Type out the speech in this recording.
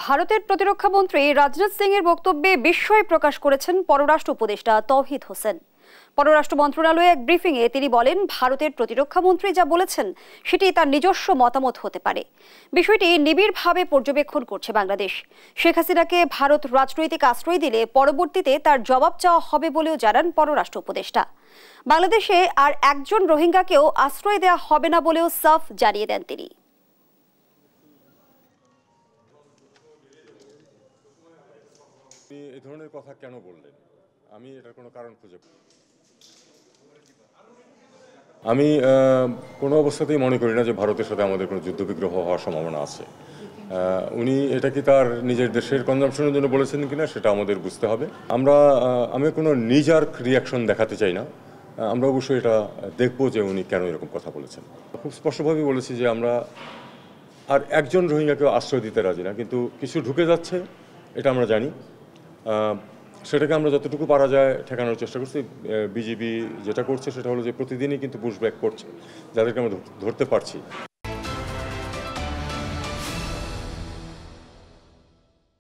ভারতের প্রতিরক্ষা মন্ত্রী রাজনাথ সিং এর বক্তব্যে বিস্ময় প্রকাশ করেছেন পররাষ্ট্র উপদেষ্টা তৌহিদ হোসেন। পররাষ্ট্র মন্ত্রণালয়ে এক ব্রিফিংয়ে তিনি বলেন, ভারতের প্রতিরক্ষা মন্ত্রী যা বলেছেন সেটি তার নিজস্ব মতামত হতে পারে। বিষয়টি নিবিড়ভাবে পর্যবেক্ষণ করছে বাংলাদেশ। শেখ হাসিনাকে ভারত রাজনৈতিক আশ্রয় দিলে পরবর্তীতে তার জবাব চাওয়া হবে বলেও জানান পররাষ্ট্র উপদেষ্টা। বাংলাদেশে আর একজন রোহিঙ্গাকেও আশ্রয় দেওয়া হবে না বলেও সাফ জানিয়ে দেন তিনি। এই ধরনের কথা কেন বললেন? আমি এটার কোনো কারণ খুঁজে আমি কোনো অবস্থাতেই মনে করি না যে ভারতের সাথে আমাদের কোনো যুদ্ধবিগ্রহ হওয়ার সম্ভাবনা আছে। উনি এটা কি তার নিজের দেশের কনজাম্পশনের জন্য বলেছেন কিনা সেটা আমাদের বুঝতে হবে। আমি কোনো নিজার্ক রিয়াকশন দেখাতে চাই না। আমরা অবশ্যই এটা দেখবো যে উনি কেন এরকম কথা বলেছেন। খুব স্পষ্টভাবে বলেছি যে আমরা আর একজন রোহিঙ্গাকেও আশ্রয় দিতে রাজি না, কিন্তু কিছু ঢুকে যাচ্ছে এটা আমরা জানি। সেটাকে আমরা যতটুকু পারা যায় ঠেকানোর চেষ্টা করছি। বিজিবি যেটা করছে সেটা হলো যে প্রতিদিনই কিন্তু পুশব্যাক করছে, যাদেরকে আমরা ধরতে পারছি।